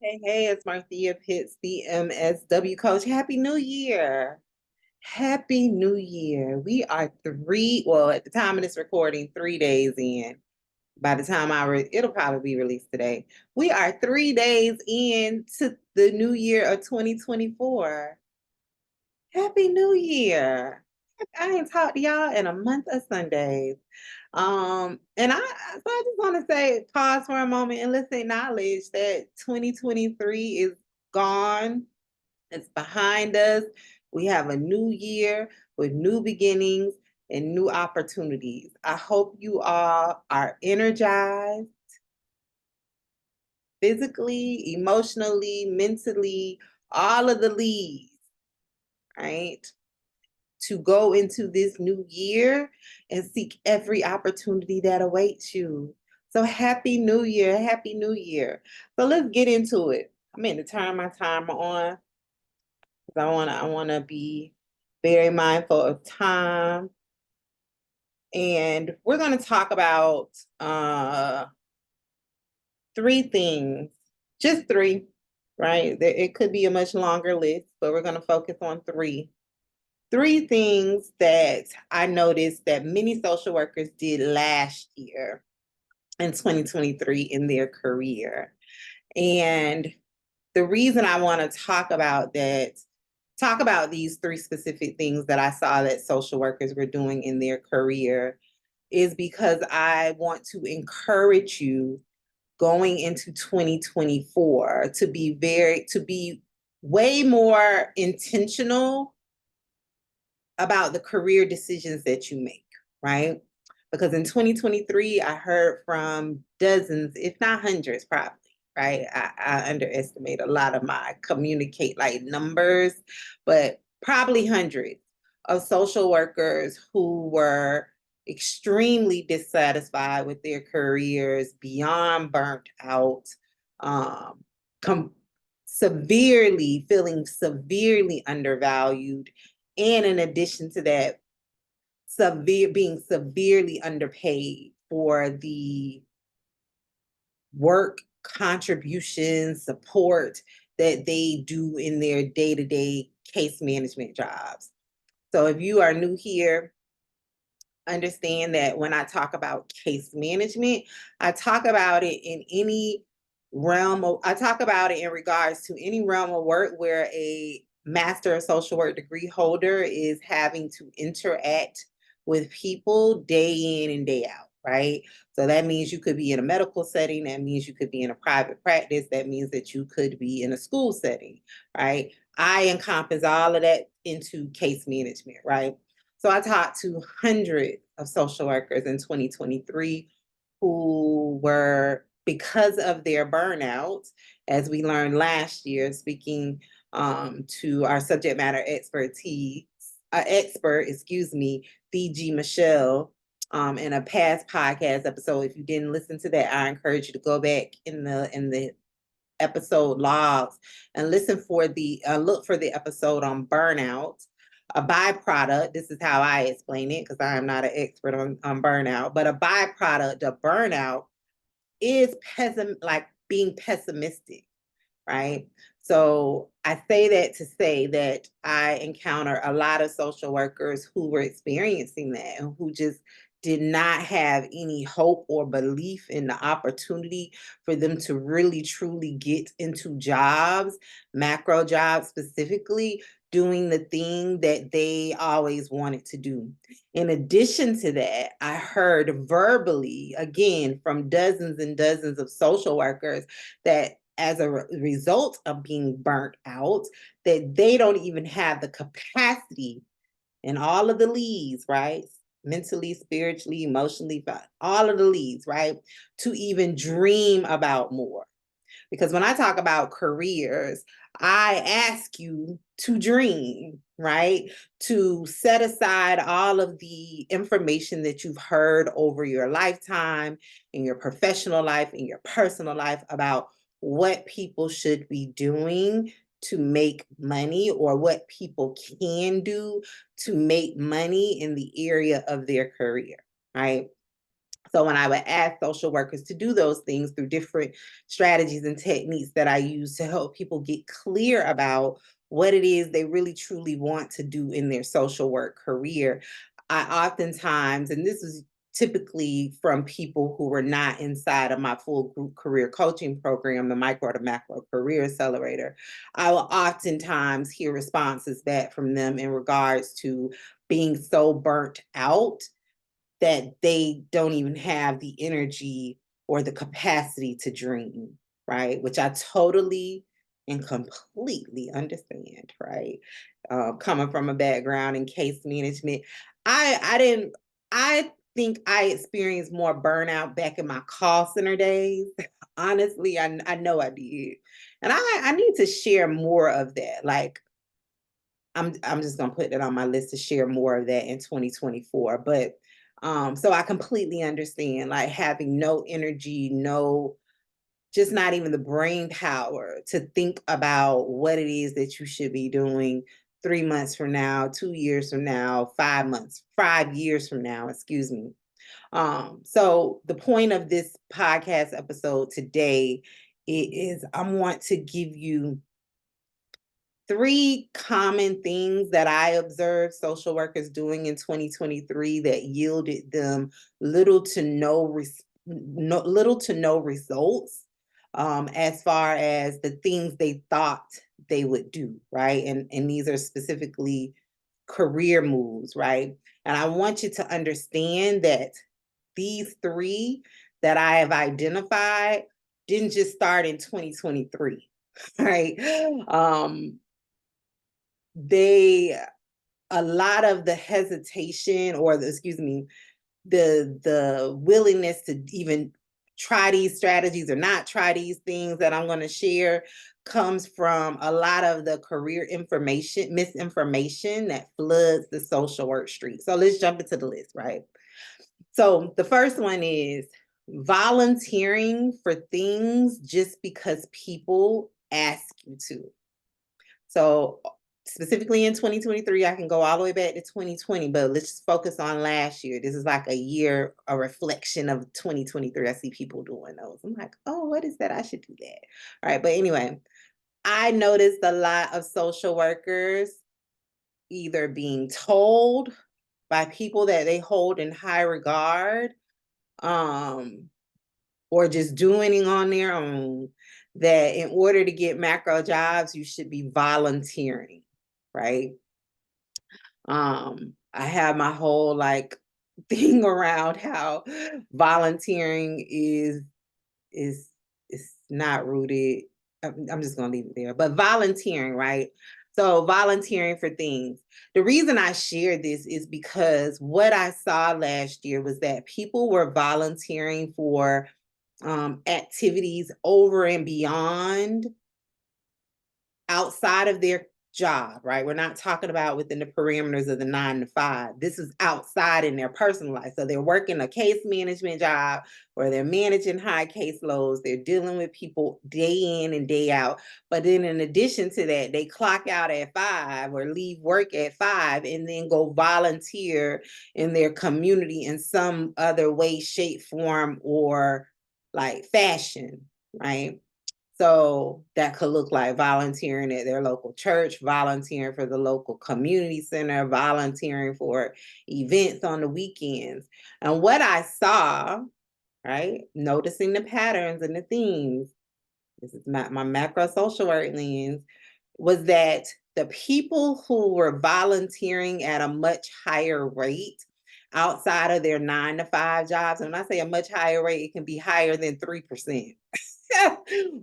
Hey, it's Marthea Pitts, the MSW coach. Happy New Year. Happy New Year. We are at the time of this recording, 3 days in. By the time it'll probably be released today. We are 3 days in to the new year of 2024. Happy New Year. I ain't talked to y'all in a month of Sundays. I just want to say, pause for a moment and let's acknowledge that 2023 is gone. It's behind us. We have a new year with new beginnings and new opportunities. I hope you all are energized physically, emotionally, mentally, all of the leads, right? To go into this new year and seek every opportunity that awaits you. So happy new year, happy new year. So let's get into it. I'm going to turn my timer on because I want to be very mindful of time. And we're going to talk about three things, just three, right? It could be a much longer list, but we're going to focus on three. Three things that I noticed that many social workers did last year in 2023 in their career. And the reason I want to talk about these three specific things that I saw that social workers were doing in their career is because I want to encourage you going into 2024 to be way more intentional about the career decisions that you make, right? Because in 2023, I heard from dozens, if not hundreds, probably, right? I underestimate a lot of my communicate like numbers, but probably hundreds of social workers who were extremely dissatisfied with their careers, beyond burnt out, um, com- feeling severely undervalued, and in addition to that, being severely underpaid for the work, contribution, support that they do in their day-to-day case management jobs. So if you are new here, understand that when I talk about case management, I talk about it in any I talk about it in regards to any realm of work where a master of social work degree holder is having to interact with people day in and day out, right? So that means you could be in a medical setting, that means you could be in a private practice, that means that you could be in a school setting, right? I encompass all of that into case management, right? So I talked to hundreds of social workers in 2023 who were, because of their burnout, as we learned last year, speaking to our subject matter expert, DG Michelle, in a past podcast episode. If you didn't listen to that, I encourage you to go back in the episode logs and listen for the look for the episode on burnout. A byproduct, this is how I explain it because I am not an expert on burnout, but a byproduct of burnout is like being pessimistic, right? So I say that to say that I encounter a lot of social workers who were experiencing that and who just did not have any hope or belief in the opportunity for them to really truly get into jobs, macro jobs specifically, doing the thing that they always wanted to do. In addition to that, I heard verbally, again, from dozens and dozens of social workers that as a result of being burnt out, that they don't even have the capacity in all of the leads, right? Mentally, spiritually, emotionally, all of the leads, right? To even dream about more. Because when I talk about careers, I ask you to dream, right? To set aside all of the information that you've heard over your lifetime, in your professional life, in your personal life, about what people should be doing to make money or what people can do to make money in the area of their career, right? So when I would ask social workers to do those things through different strategies and techniques that I use to help people get clear about what it is they really truly want to do in their social work career, I oftentimes, and this is typically from people who were not inside of my full group career coaching program, the Micro to Macro Career Accelerator, I will oftentimes hear responses back from them in regards to being so burnt out that they don't even have the energy or the capacity to dream, right? Which I totally and completely understand, right? Coming from a background in case management, I didn't. I think I experienced more burnout back in my call center days. Honestly, I know I did, and I need to share more of that. Like I'm just gonna put that on my list to share more of that in 2024. But so I completely understand like having no energy, no, just not even the brain power to think about what it is that you should be doing 3 months from now, 2 years from now, 5 months, 5 years from now, excuse me. So the point of this podcast episode today is I want to give you three common things that I observed social workers doing in 2023 that yielded them little to no, little to no results, as far as the things they thought they would do, right? And these are specifically career moves, right? And I want you to understand that these three that I have identified didn't just start in 2023, right? They A lot of the hesitation or the, excuse me, the willingness to even try these strategies or not try these things that I'm going to share comes from a lot of the career information misinformation that floods the social work street. So let's jump into the list, right? So the first one is volunteering for things just because people ask you to. So specifically in 2023, I can go all the way back to 2020, but let's just focus on last year. This is like a year, a reflection of 2023. I see people doing those. I'm like, oh, what is that? I should do that. All right. But anyway, I noticed a lot of social workers either being told by people that they hold in high regard, um, or just doing it on their own, that in order to get macro jobs, you should be volunteering, right? I have my whole like thing around how volunteering is is not rooted. I'm just gonna leave it there. But volunteering, right? So volunteering for things. The reason I shared this is because what I saw last year was that people were volunteering for activities over and beyond outside of their job, right? We're not talking about within the parameters of the 9 to 5. This is outside in their personal life. So they're working a case management job or they're managing high caseloads. They're dealing with people day in and day out. But then in addition to that, they clock out at 5 or leave work at 5 and then go volunteer in their community in some other way, shape, form, or like fashion, right? So that could look like volunteering at their local church, volunteering for the local community center, volunteering for events on the weekends. And what I saw, right, noticing the patterns and the themes, this is my macro social work lens, was that the people who were volunteering at a much higher rate outside of their 9 to 5 jobs, and when I say a much higher rate, it can be higher than 3%,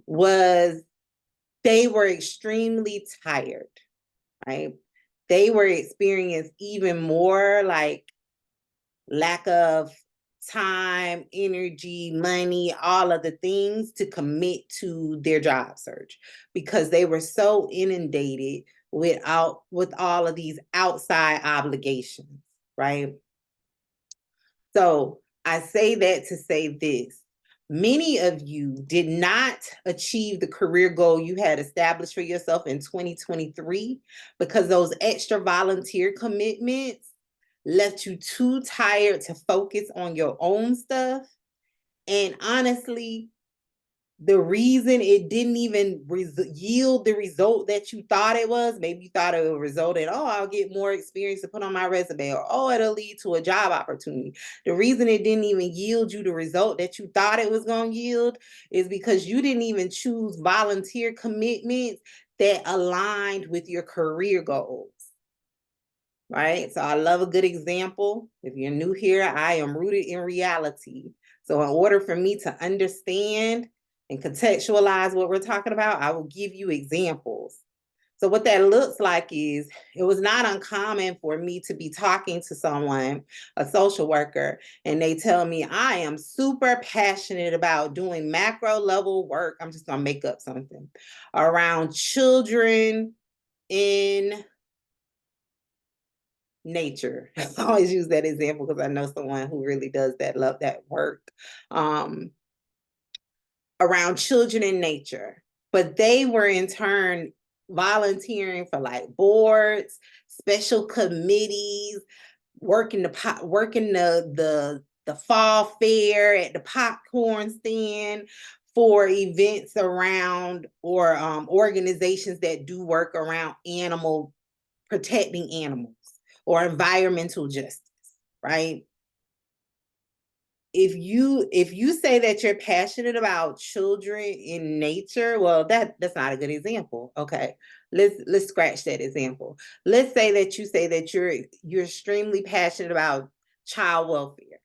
was they were extremely tired, right? They were experiencing even more like lack of time, energy, money, all of the things to commit to their job search because they were so inundated with all of these outside obligations, right? So I say that to say this. Many of you did not achieve the career goal you had established for yourself in 2023 because those extra volunteer commitments left you too tired to focus on your own stuff. And honestly, the reason it didn't even yield the result that you thought it was, maybe you thought it would result in, oh, I'll get more experience to put on my resume, or oh, it'll lead to a job opportunity. The reason it didn't even yield you the result that you thought it was going to yield is because you didn't even choose volunteer commitments that aligned with your career goals. Right? So I love a good example. If you're new here, I am rooted in reality. So in order for me to understand and contextualize what we're talking about, I will give you examples. So what that looks like is, it was not uncommon for me to be talking to someone, a social worker, and they tell me, I am super passionate about doing macro level work. I'm just going to make up something around children in nature. I always use that example because I know someone who really does that, love that work, around children in nature. But they were in turn volunteering for like boards, special committees, working the fall fair at the popcorn stand, for events around, or organizations that do work around protecting animals or environmental justice, right? If you say that you're passionate about children in nature, well, that's not a good example. Okay, let's scratch that example. Let's say that you say that you're extremely passionate about child welfare,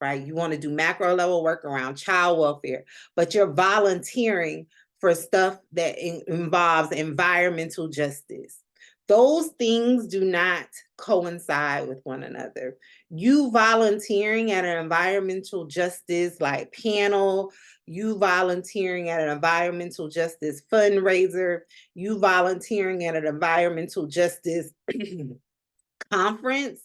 right? You want to do macro level work around child welfare, but you're volunteering for stuff that involves environmental justice. Those things do not coincide with one another. You volunteering at an environmental justice like panel, you volunteering at an environmental justice fundraiser, you volunteering at an environmental justice conference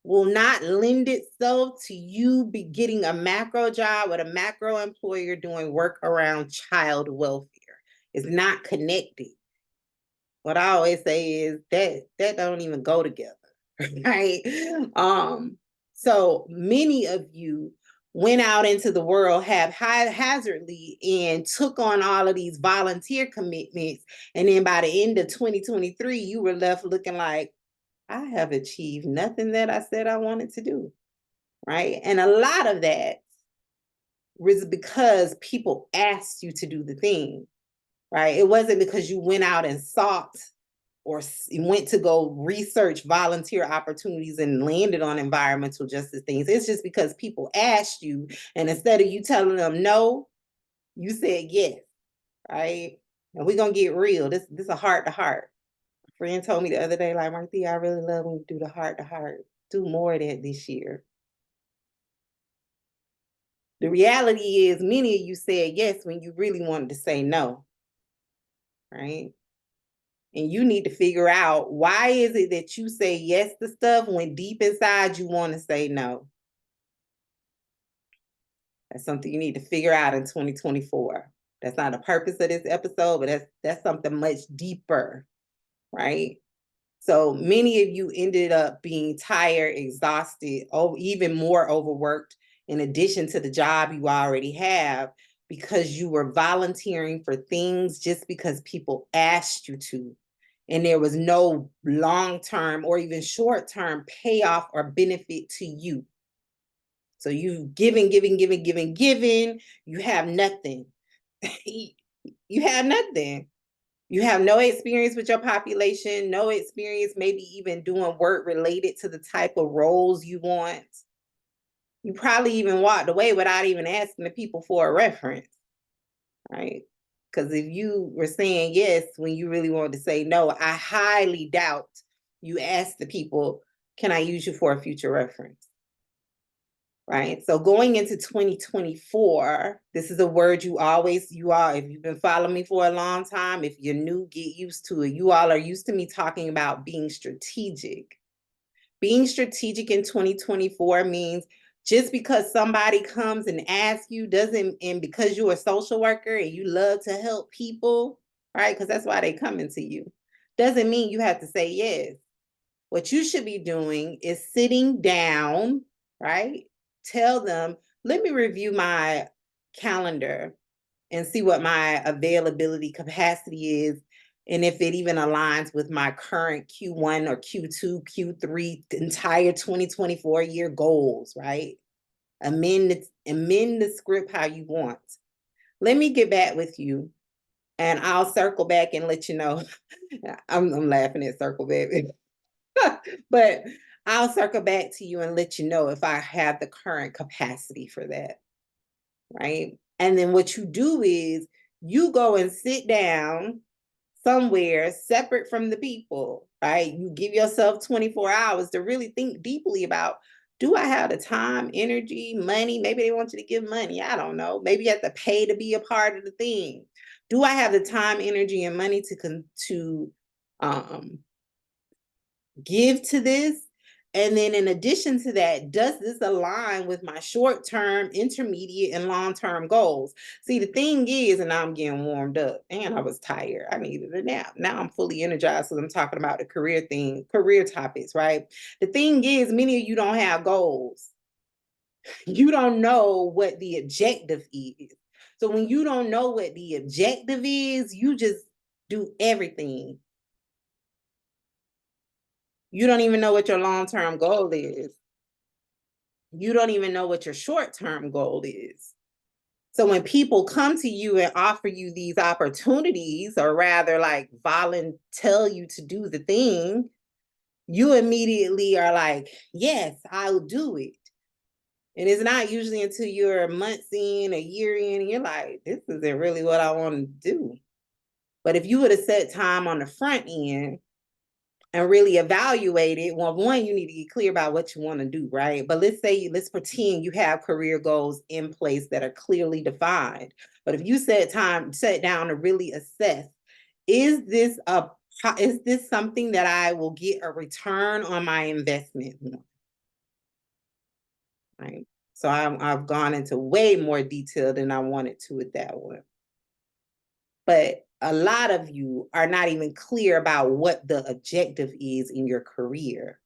will not lend itself to you be getting a macro job with a macro employer doing work around child welfare. It's not connected. What I always say is that don't even go together, right? So many of you went out into the world haphazardly and took on all of these volunteer commitments, and then by the end of 2023, you were left looking like, I have achieved nothing that I said I wanted to do, right? And a lot of that was because people asked you to do the thing, right? It wasn't because you went out and sought or went to go research volunteer opportunities and landed on environmental justice things. It's just because people asked you, and instead of you telling them no, you said yes, right? And we're gonna get real. This is a heart to heart. A friend told me the other day, like, Marthea, I really love when you do the heart to heart. Do more of that this year. The reality is, many of you said yes when you really wanted to say no, right? And you need to figure out, why is it that you say yes to stuff when deep inside you want to say no? That's something you need to figure out in 2024. That's not the purpose of this episode, but that's something much deeper, right? So many of you ended up being tired, exhausted, even more overworked, in addition to the job you already have, because you were volunteering for things just because people asked you to. And there was no long-term or even short-term payoff or benefit to you. So you've given, you have nothing. You have nothing. You have no experience with your population, no experience maybe even doing work related to the type of roles you want. You probably even walked away without even asking the people for a reference, right? Because if you were saying yes when you really wanted to say no, I highly doubt you asked the people, can I use you for a future reference? Right? So going into 2024, this is a word you all, if you've been following me for a long time, if you're new, get used to it. You all are used to me talking about being strategic. Being strategic in 2024 means, just because somebody comes and asks you doesn't, and because you're a social worker and you love to help people, right? Because that's why they coming to you, doesn't mean you have to say yes. What you should be doing is sitting down, right? Tell them, let me review my calendar and see what my availability capacity is. And if it even aligns with my current Q1 or Q2, Q3, the entire 2024 year goals, right? Amend the script how you want. Let me get back with you and I'll circle back and let you know. I'm laughing at circle back. But I'll circle back to you and let you know if I have the current capacity for that, right? And then what you do is you go and sit down somewhere separate from the people, right? You give yourself 24 hours to really think deeply about, do I have the time, energy, money? Maybe they want you to give money. I don't know. Maybe you have to pay to be a part of the thing. Do I have the time, energy, and money to um, give to this? And then in addition to that, does this align with my short-term, intermediate, and long-term goals? See, the thing is, and now I'm getting warmed up and I was tired. I needed a nap. Now I'm fully energized because I'm talking about the career topics, right? The thing is, many of you don't have goals. You don't know what the objective is. So when you don't know what the objective is, you just do everything. You don't even know what your long-term goal is. You don't even know what your short-term goal is. So when people come to you and offer you these opportunities, or rather like tell you to do the thing, you immediately are like, yes, I'll do it. And it's not usually until you're months in, a year in, and you're like, this isn't really what I want to do. But if you would have set time on the front end and really evaluate it, well, one, you need to get clear about what you want to do, right? But let's pretend you have career goals in place that are clearly defined. But if you set down to really assess, is this something that I will get a return on my investment on? Right. So I've gone into way more detail than I wanted to with that one. But a lot of you are not even clear about what the objective is in your career.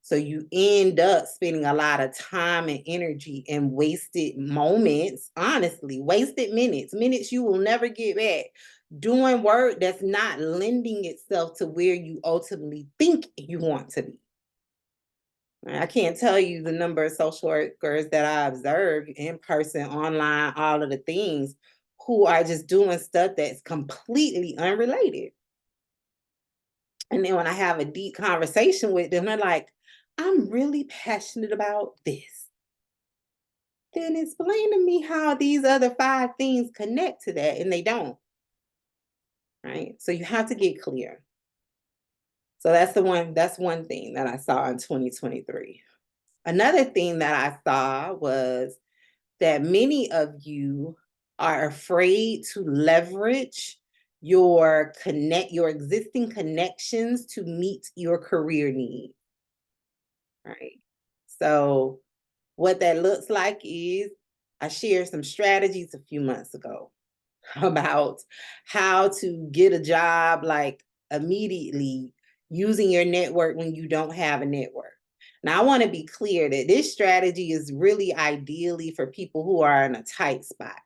So you end up spending a lot of time and energy and wasted moments, honestly, wasted minutes you will never get back, doing work that's not lending itself to where you ultimately think you want to be. I can't tell you the number of social workers that I observe in person, online, all of the things, who are just doing stuff that's completely unrelated. And then when I have a deep conversation with them, they're like, I'm really passionate about this. Then explain to me how these other 5 things connect to that, and they don't. Right? So you have to get clear. So that's one thing that I saw in 2023. Another thing that I saw was that many of you are afraid to leverage your existing connections to meet your career need, right? So what that looks like is I shared some strategies a few months ago about how to get a job like immediately using your network when you don't have a network. Now, I want to be clear that this strategy is really ideally for people who are in a tight spot,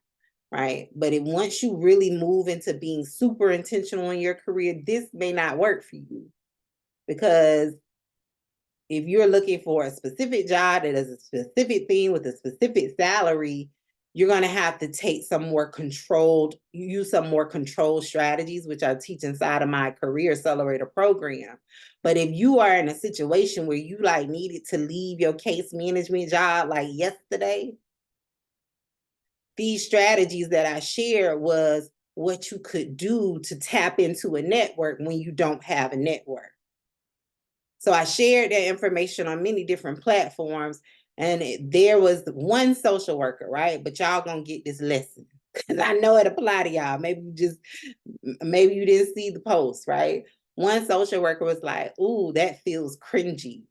right? But once you really move into being super intentional in your career, this may not work for you, because if you're looking for a specific job that is a specific thing with a specific salary, you're going to have to use some more controlled strategies, which I teach inside of my Career Accelerator program. But if you are in a situation where you like needed to leave your case management job like yesterday, these strategies that I shared was what you could do to tap into a network when you don't have a network. So I shared that information on many different platforms, and there was one social worker, right? But y'all gonna get this lesson because I know it apply to y'all. Maybe you didn't see the post, right? One social worker was like, "Ooh, that feels cringy,"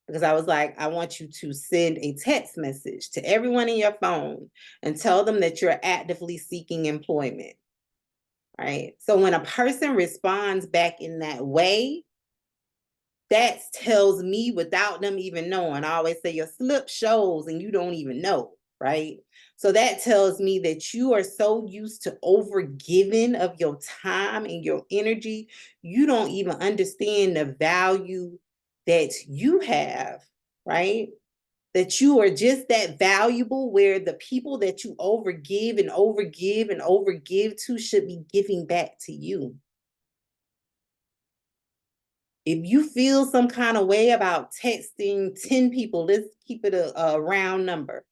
because I was like, "I want you to send a text message to everyone in your phone and tell them that you're actively seeking employment." Right? So when a person responds back in that way, that tells me without them even knowing. I always say your slip shows and you don't even know, right? So that tells me that you are so used to over giving of your time and your energy, you don't even understand the value that you have, right? That you are just that valuable where the people that you overgive and overgive and overgive to should be giving back to you. If you feel some kind of way about texting 10 people, let's keep it a round number.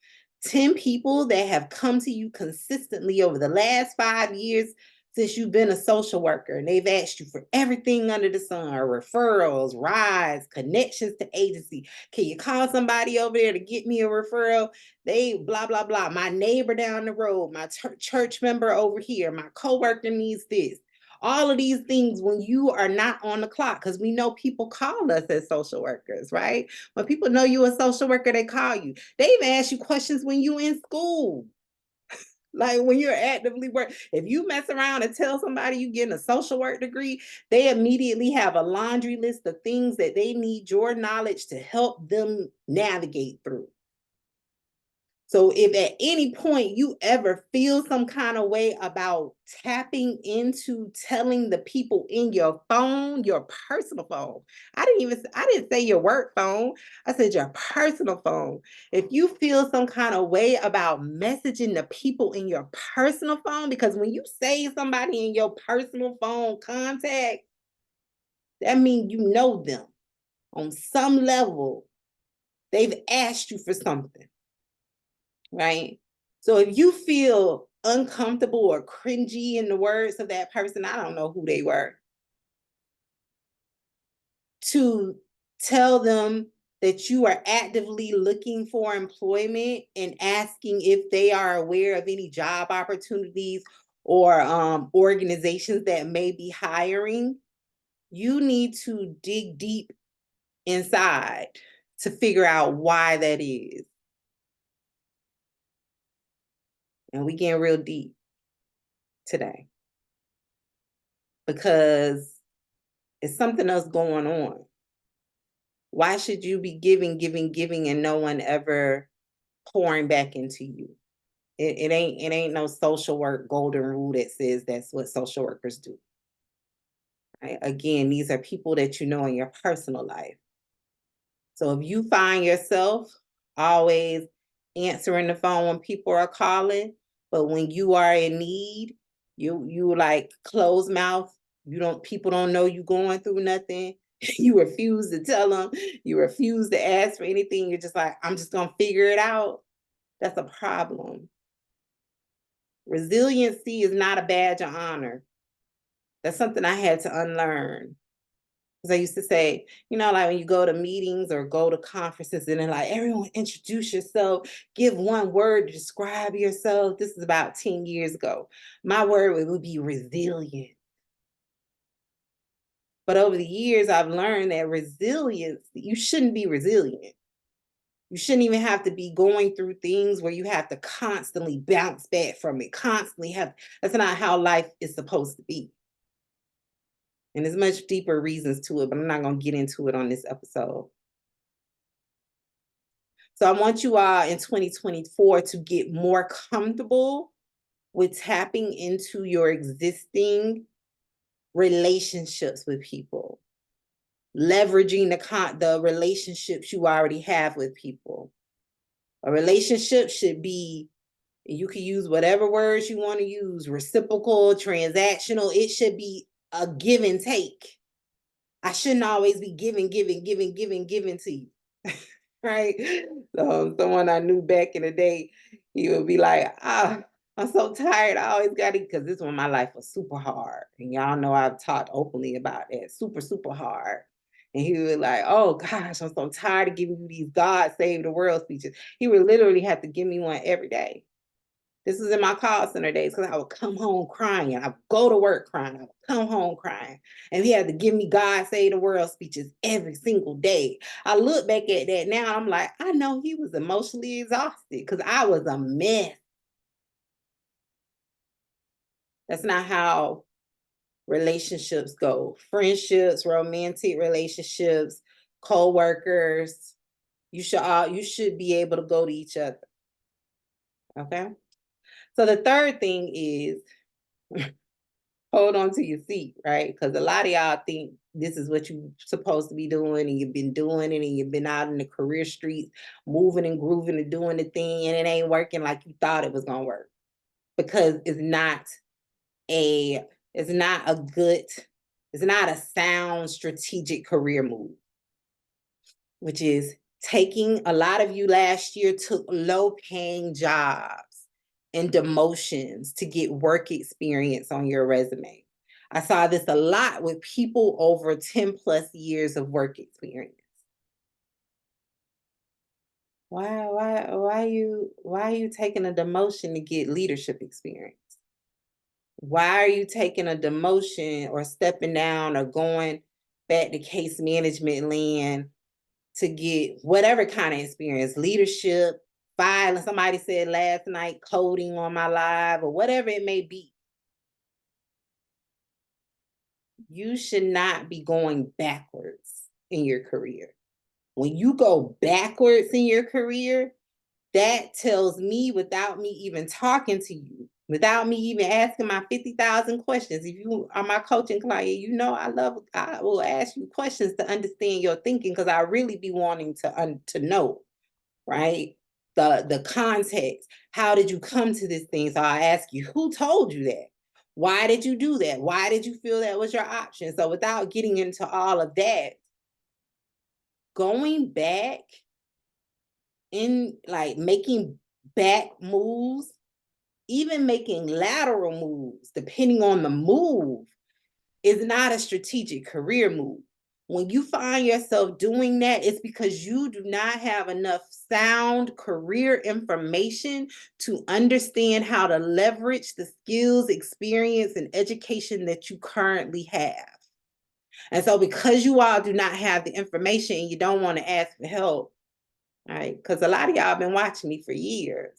10 people that have come to you consistently over the last 5 years since you've been a social worker, and they've asked you for everything under the sun, referrals, rides, connections to agency. Can you call somebody over there to get me a referral? They blah, blah, blah. My neighbor down the road, my church member over here, my coworker needs this. All of these things when you are not on the clock, because we know people call us as social workers, right? When people know you a social worker, they call you. They even ask you questions when you in school. Like when you're actively work, if you mess around and tell somebody you getting a social work degree, they immediately have a laundry list of things that they need your knowledge to help them navigate through. So if at any point you ever feel some kind of way about tapping into telling the people in your phone, your personal phone. I didn't say your work phone. I said your personal phone. If you feel some kind of way about messaging the people in your personal phone, because when you save somebody in your personal phone contact, that means you know them on some level. They've asked you for something, right? So if you feel uncomfortable or cringy in the words of that person, I don't know who they were, to tell them that you are actively looking for employment and asking if they are aware of any job opportunities or organizations that may be hiring, you need to dig deep inside to figure out why that is. And we getting real deep today because it's something else going on. Why should you be giving, giving, giving, and no one ever pouring back into you? It ain't no social work golden rule that says that's what social workers do. Right? Again, these are people that you know in your personal life. So if you find yourself always answering the phone when people are calling, but when you are in need, you like closed mouth. You don't people don't know you going through nothing. You refuse to tell them. You refuse to ask for anything. You're just like, I'm just gonna figure it out. That's a problem. Resiliency is not a badge of honor. That's something I had to unlearn. Because I used to say, like when you go to meetings or go to conferences and then like, everyone introduce yourself, give one word to describe yourself. This is about 10 years ago. My word would be resilient. But over the years, I've learned that resilience, you shouldn't be resilient. You shouldn't even have to be going through things where you have to constantly bounce back from it, constantly have, that's not how life is supposed to be. And there's much deeper reasons to it, but I'm not going to get into it on this episode. So I want you all in 2024 to get more comfortable with tapping into your existing relationships with people, leveraging the relationships you already have with people. A relationship should be, you can use whatever words you want to use, reciprocal, transactional. It should be a give and take. I shouldn't always be giving, giving, giving, giving, giving to you. Right? So someone I knew back in the day, he would be like, I'm so tired. I always got to, because this one, my life was super hard. And y'all know I've talked openly about that. Super, super hard. And he was like, oh gosh, I'm so tired of giving you these God save the world speeches. He would literally have to give me one every day. This was in my call center days because I would come home crying. I would go to work crying. I would come home crying. And he had to give me God save the world speeches every single day. I look back at that now, I'm like, I know he was emotionally exhausted because I was a mess. That's not how relationships go. Friendships, romantic relationships, co-workers. You should be able to go to each other. Okay. So the third thing is hold on to your seat, right? Because a lot of y'all think this is what you're supposed to be doing, and you've been doing it, and you've been out in the career streets, moving and grooving and doing the thing, and it ain't working like you thought it was gonna work. Because a it's not a good, it's not a sound strategic career move, which is taking a lot of you last year took low paying jobs and demotions to get work experience on your resume. I saw this a lot with people over 10 plus years of work experience. Why are you taking a demotion to get leadership experience? Why are you taking a demotion or stepping down or going back to case management land to get whatever kind of experience, leadership, filing? Somebody said last night, coding on my live or whatever it may be. You should not be going backwards in your career. When you go backwards in your career, that tells me without me even talking to you, without me even asking my 50,000 questions. If you are my coaching client, you know I will ask you questions to understand your thinking, because I really be wanting to know, right? The context. How did you come to this thing? So I ask you, who told you that? Why did you do that? Why did you feel that was your option? So without getting into all of that, going back in, like, making back moves, even making lateral moves, depending on the move, is not a strategic career move. When you find yourself doing that, it's because you do not have enough sound career information to understand how to leverage the skills, experience, and education that you currently have. And so, because you all do not have the information and you don't want to ask for help, right? Because a lot of y'all been watching me for years.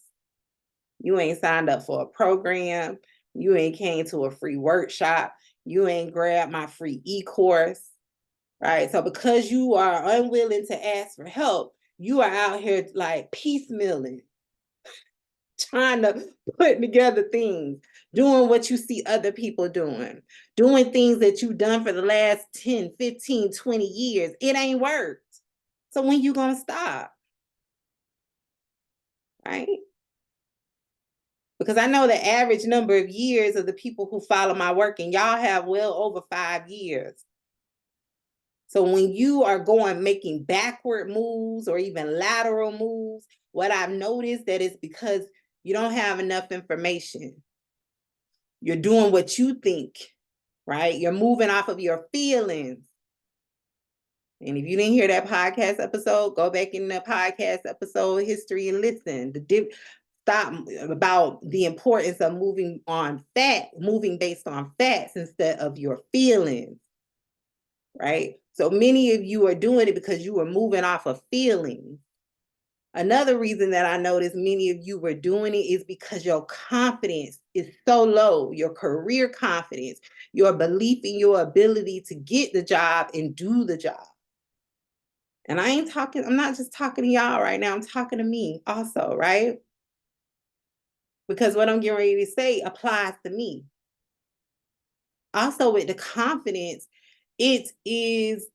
You ain't signed up for a program. You ain't came to a free workshop. You ain't grabbed my free e-course, right? So because you are unwilling to ask for help, you are out here like piecemealing, trying to put together things, doing what you see other people doing things that you've done for the last 10, 15, 20 years. It ain't worked. So when you gonna stop, right? Because I know the average number of years of the people who follow my work, and y'all have well over 5 years. So when you are making backward moves or even lateral moves, what I've noticed that it's because you don't have enough information. You're doing what you think, right? You're moving off of your feelings. And if you didn't hear that podcast episode, go back in the podcast episode history and listen. Stop about the importance of moving based on facts instead of your feelings, right? So many of you are doing it because you were moving off of feelings. Another reason that I noticed many of you were doing it is because your confidence is so low, your career confidence, your belief in your ability to get the job and do the job. And I'm not just talking to y'all right now, I'm talking to me also, right? Because what I'm getting ready to say applies to me. Also, with the confidence, it is,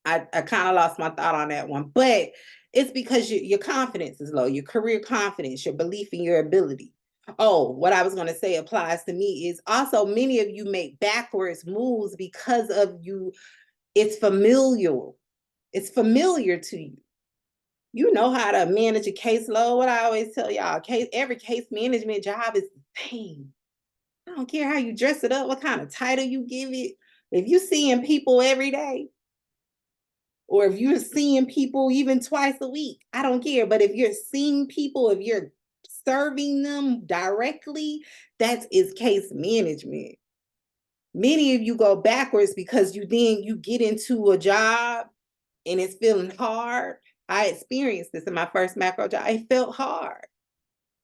I kind of lost my thought on that one, but it's because your confidence is low, your career confidence, your belief in your ability. Oh, what I was going to say applies to me is also many of you make backwards moves because of you. It's familial. It's familiar to you. You know how to manage a caseload. What I always tell y'all, every case management job is the same. I don't care how you dress it up, what kind of title you give it. If you're seeing people every day, or if you're seeing people even twice a week, I don't care. But if you're seeing people, if you're serving them directly, that is case management. Many of you go backwards because you get into a job and it's feeling hard. I experienced this in my first macro job. It felt hard.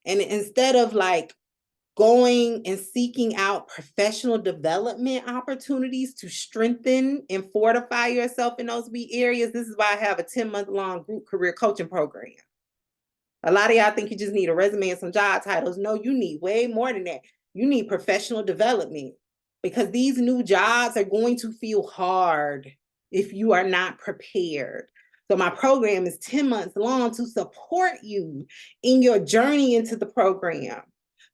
And instead of like going and seeking out professional development opportunities to strengthen and fortify yourself in those areas. This is why I have a 10-month-long group career coaching program. A lot of y'all think you just need a resume and some job titles. No, you need way more than that. You need professional development, because these new jobs are going to feel hard if you are not prepared. So my program is 10 months long to support you in your journey into the program.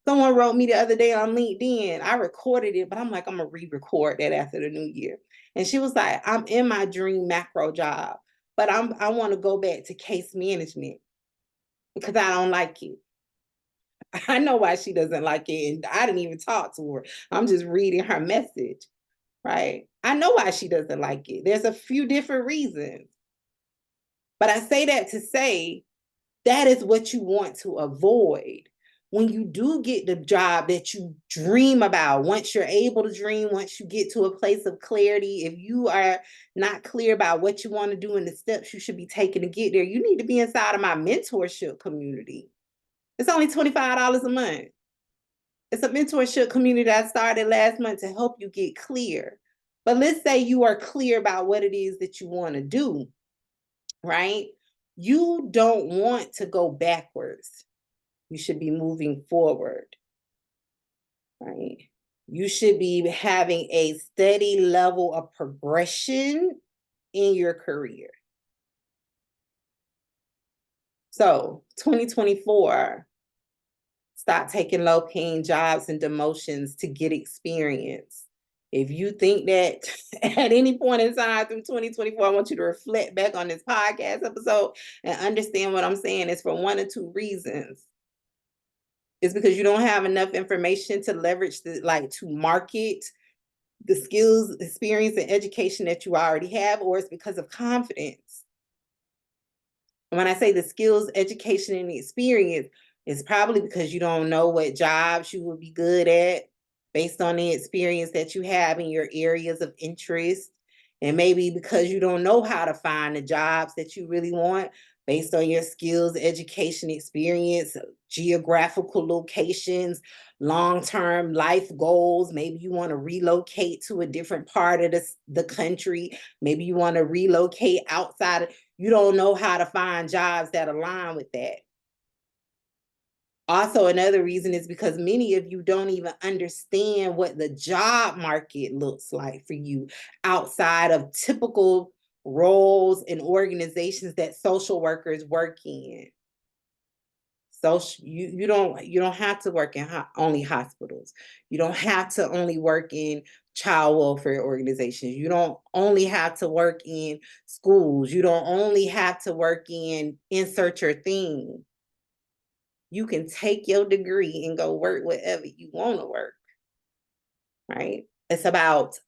Someone wrote me the other day on LinkedIn. I recorded it, but I'm like, I'm going to re-record that after the new year. And she was like, I'm in my dream macro job, but I want to go back to case management because I don't like it. I know why she doesn't like it, and I didn't even talk to her. I'm just reading her message, right? I know why she doesn't like it. There's a few different reasons. But I say that to say that is what you want to avoid. When you do get the job that you dream about, once you're able to dream, once you get to a place of clarity, if you are not clear about what you want to do and the steps you should be taking to get there, you need to be inside of my mentorship community. It's only $25 a month. It's a mentorship community that I started last month to help you get clear. But let's say you are clear about what it is that you want to do, right? You don't want to go backwards. You should be moving forward, right? You should be having a steady level of progression in your career. So 2024, stop taking low-paying jobs and demotions to get experience. If you think that at any point in time through 2024, I want you to reflect back on this podcast episode and understand what I'm saying is for one or two reasons. It's because you don't have enough information to leverage to market the skills, experience, and education that you already have, or it's because of confidence. And when I say the skills, education, and experience, it's probably because you don't know what jobs you would be good at based on the experience that you have in your areas of interest. And maybe because you don't know how to find the jobs that you really want based on your skills, education, experience, geographical locations, long-term life goals. Maybe you want to relocate to a different part of the country. Maybe you want to relocate outside. You don't know how to find jobs that align with that. Also, another reason is because many of you don't even understand what the job market looks like for you outside of typical roles and organizations that social workers work in. So you don't have to work in only hospitals. You don't have to only work in child welfare organizations. You don't only have to work in schools. You don't only have to work in insert your thing. You can take your degree and go work wherever you want to work, right? It's about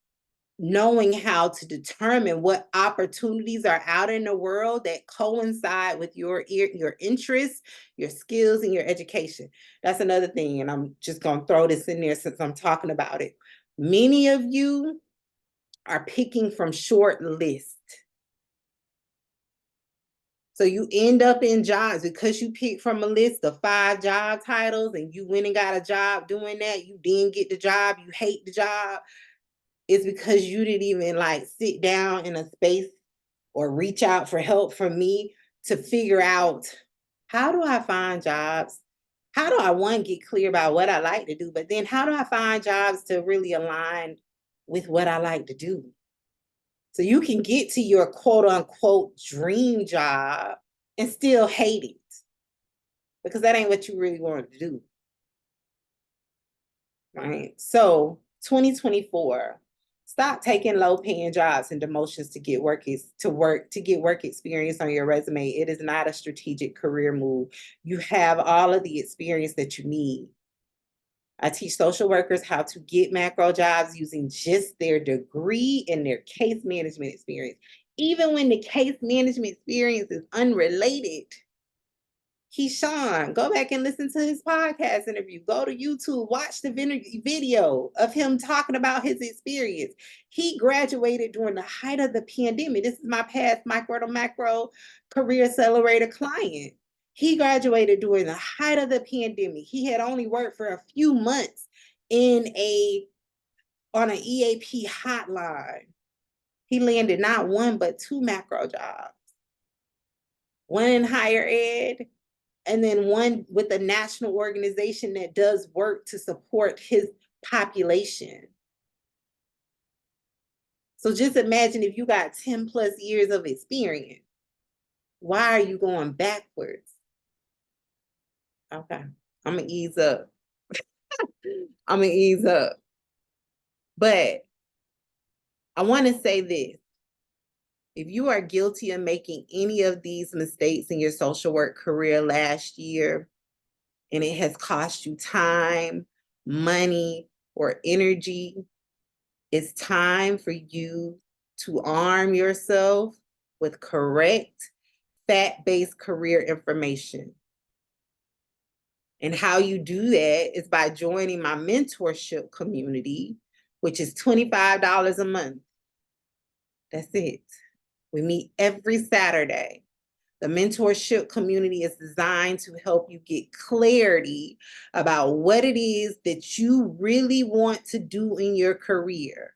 knowing how to determine what opportunities are out in the world that coincide with your interests, your skills, and your education. That's another thing, and I'm just going to throw this in there since I'm talking about it. Many of you are picking from short lists. So you end up in jobs because you pick from a list of 5 job titles and you went and got a job doing that. You didn't get the job. You hate the job. It's because you didn't even sit down in a space or reach out for help from me to figure out, how do I find jobs? How do I, one, get clear about what I like to do, but then how do I find jobs to really align with what I like to do? So you can get to your quote unquote dream job and still hate it because that ain't what you really wanted to do. Right? So 2024, stop taking low-paying jobs and demotions to get work experience on your resume. It is not a strategic career move. You have all of the experience that you need. I teach social workers how to get macro jobs using just their degree and their case management experience. Even when the case management experience is unrelated. Keyshawn, go back and listen to his podcast interview. Go to YouTube, watch the video of him talking about his experience. He graduated during the height of the pandemic. This is my past micro to macro career accelerator client. He graduated during the height of the pandemic. He had only worked for a few months on an EAP hotline. He landed not one, but two macro jobs. One in higher ed, and then one with a national organization that does work to support his population. So just imagine if you got 10 plus years of experience. Why are you going backwards? Okay, I'm gonna ease up. I'm gonna ease up. But I want to say this. If you are guilty of making any of these mistakes in your social work career last year, and it has cost you time, money, or energy, it's time for you to arm yourself with correct, fact-based career information. And how you do that is by joining my mentorship community, which is $25 a month. That's it. We meet every Saturday. The mentorship community is designed to help you get clarity about what it is that you really want to do in your career.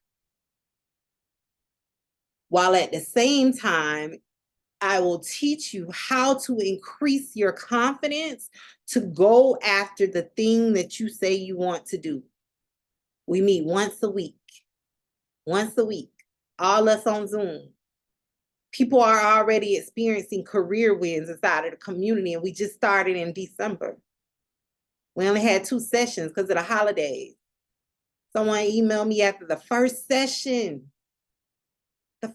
While at the same time, I will teach you how to increase your confidence to go after the thing that you say you want to do. We meet once a week, all us on Zoom. People are already experiencing career wins inside of the community, and we just started in December. We only had 2 sessions because of the holidays. Someone emailed me after the first session, a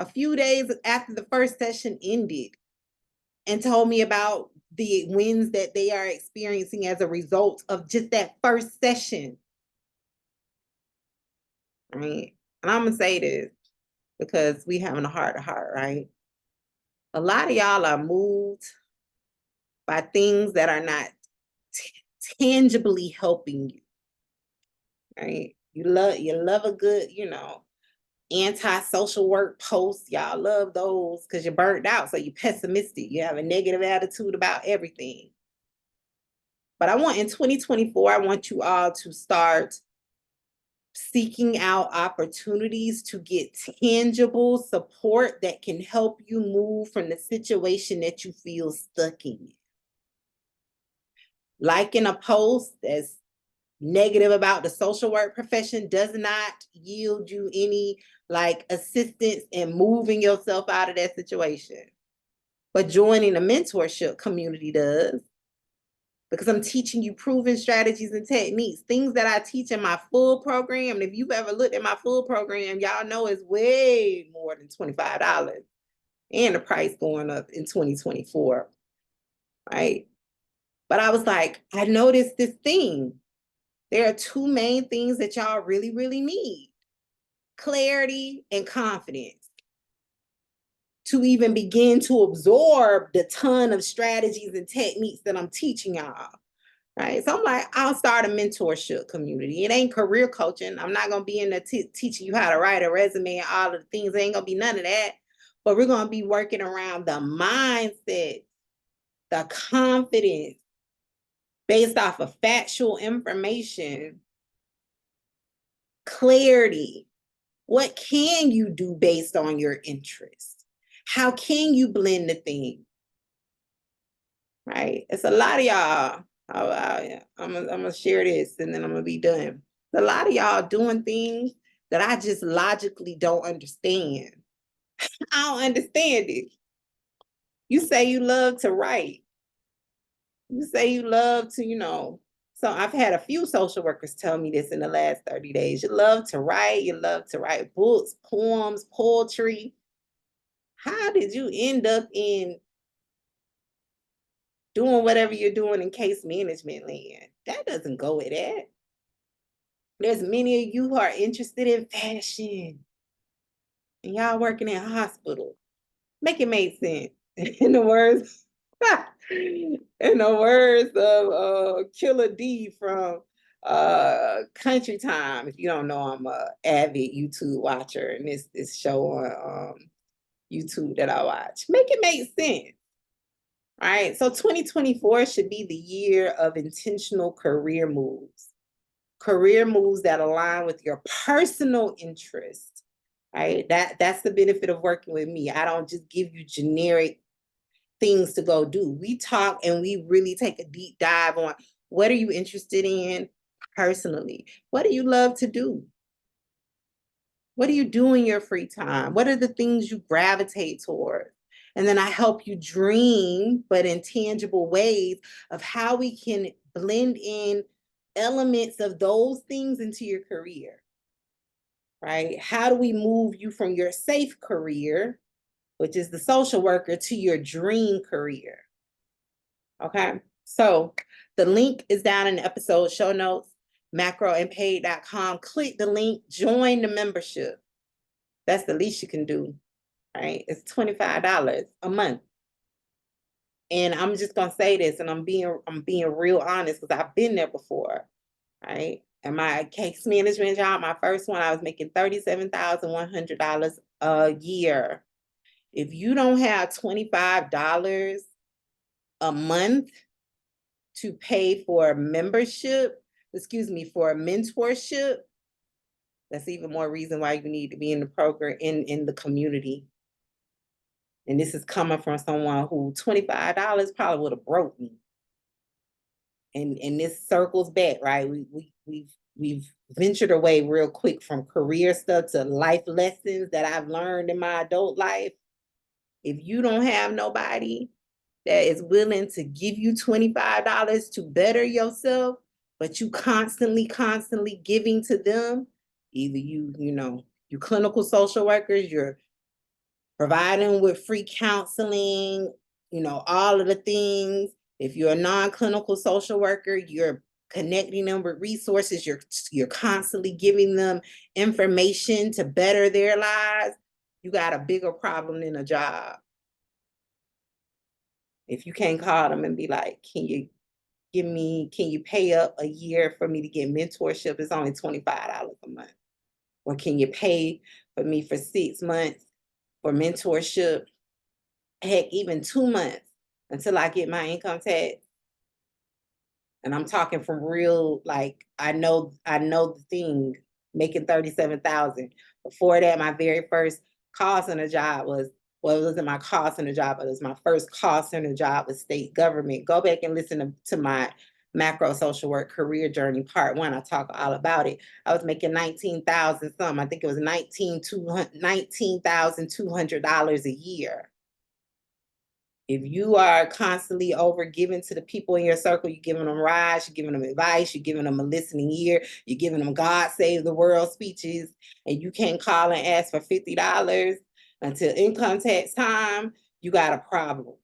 few days after the first session ended, and told me about the wins that they are experiencing as a result of just that first session. Right? And I'm going to say this because we having a heart-to-heart, right? A lot of y'all are moved by things that are not tangibly helping you, right? You love a good, anti-social work posts. Y'all love those because you're burnt out, so you're pessimistic. You have a negative attitude about everything. But I want in 2024, I want you all to start seeking out opportunities to get tangible support that can help you move from the situation that you feel stuck in. Liking a post that's negative about the social work profession does not yield you any assistance in moving yourself out of that situation. But joining a mentorship community does, because I'm teaching you proven strategies and techniques, things that I teach in my full program. And if you've ever looked at my full program, y'all know it's way more than $25, and the price going up in 2024, right? But I was like, I noticed this thing. There are 2 main things that y'all really, really need: clarity and confidence, to even begin to absorb the ton of strategies and techniques that I'm teaching y'all. Right. So I'm like, I'll start a mentorship community. It ain't career coaching. I'm not going to be in there teaching you how to write a resume and all of the things. There ain't going to be none of that. But we're going to be working around the mindset, the confidence based off of factual information, clarity. What can you do based on your interests? How can you blend the thing? Right? It's a lot of y'all. I'm gonna share this and then I'm gonna be done. A lot of y'all doing things that I just logically don't understand. I don't understand it. You say you love to write. You say you love to. So I've had a few social workers tell me this in the last 30 days. You love to write. You love to write books, poems, poetry. How did you end up in doing whatever you're doing in case management land? That doesn't go with that. There's many of you who are interested in fashion, and y'all working in a hospital. Make it make sense. In the words, in the words of Killer D from Country Time. If you don't know, I'm a avid YouTube watcher, and this show on YouTube that I watch. Make it make sense. All right, so 2024 should be the year of intentional career moves. Career moves that align with your personal interest, right? That's the benefit of working with me. I don't just give you generic things to go do. We talk and we really take a deep dive on what are you interested in personally? What do you love to do? What do you do in your free time? What are the things you gravitate toward? And then I help you dream, but in tangible ways, of how we can blend in elements of those things into your career, right? How do we move you from your safe career, which is the social worker, to your dream career? Okay. So the link is down in the episode show notes, macroandpaid.com. Click the link, join the membership. That's the least you can do, right? It's $25 a month. And I'm just gonna say this, and I'm being real honest because I've been there before, right? And my case management job, my first one, I was making $37,100 a year. If you don't have $25 a month to pay for membership, excuse me, for a mentorship, that's even more reason why you need to be in the program, in the community. And this is coming from someone who $25 probably would have broke me. And this circles back, right? We've ventured away real quick from career stuff to life lessons that I've learned in my adult life. If you don't have nobody that is willing to give you $25 to better yourself, but you constantly giving to them, either you clinical social workers, you're providing with free counseling, all of the things. If you're a non-clinical social worker, you're connecting them with resources, you're constantly giving them information to better their lives. You got a bigger problem than a job. If you can't call them and be like, can you pay up a year for me to get mentorship? It's only $25 a month. Or can you pay for me for 6 months for mentorship? Heck, even 2 months until I get my income tax. And I'm talking from real, like, I know the thing, making 37,000. Before that, my very first call center job was, well, it wasn't my call center job, but it was my first call center job with state government. Go back and listen to my macro social work career journey part 1. I talk all about it. I was making 19,000 something. I think it was $19,200 a year. If you are constantly over giving to the people in your circle, you're giving them rides, you're giving them advice, you're giving them a listening ear, you're giving them God save the world speeches, and you can't call and ask for $50 until income tax time, you got a problem.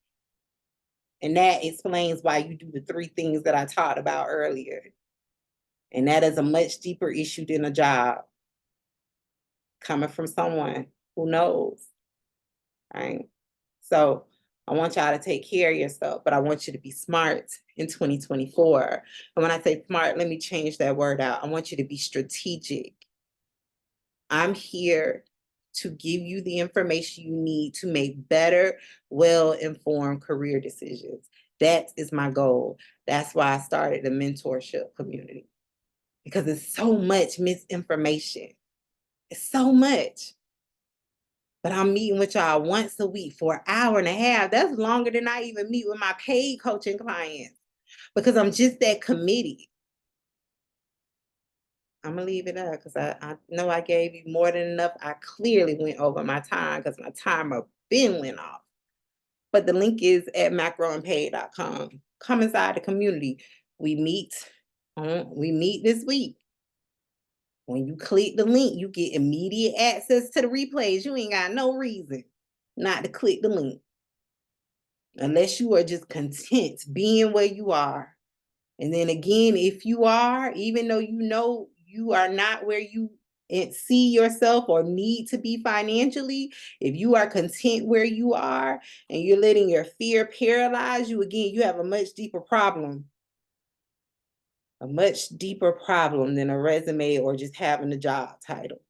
And that explains why you do the 3 things that I talked about earlier. And that is a much deeper issue than a job, coming from someone who knows, right? So I want y'all to take care of yourself, but I want you to be smart in 2024. And when I say smart, let me change that word out. I want you to be strategic. I'm here to give you the information you need to make better, well-informed career decisions. That is my goal. That's why I started the mentorship community, because it's so much misinformation. It's so much. But I'm meeting with y'all once a week for an hour and a half. That's longer than I even meet with my paid coaching clients, because I'm just that committed. I'm gonna leave it up because I know I gave you more than enough. I clearly went over my time because my timer been went off. But the link is at macroandpaid.com. Come inside the community. We meet this week. When you click the link, you get immediate access to the replays. You ain't got no reason not to click the link, unless you are just content being where you are. And then again, if you are, even though you know you are not where you see yourself or need to be financially, if you are content where you are and you're letting your fear paralyze you, again, you have a much deeper problem. A much deeper problem than a resume or just having a job title.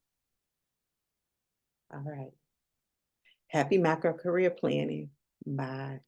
All right. Happy macro career planning. Bye.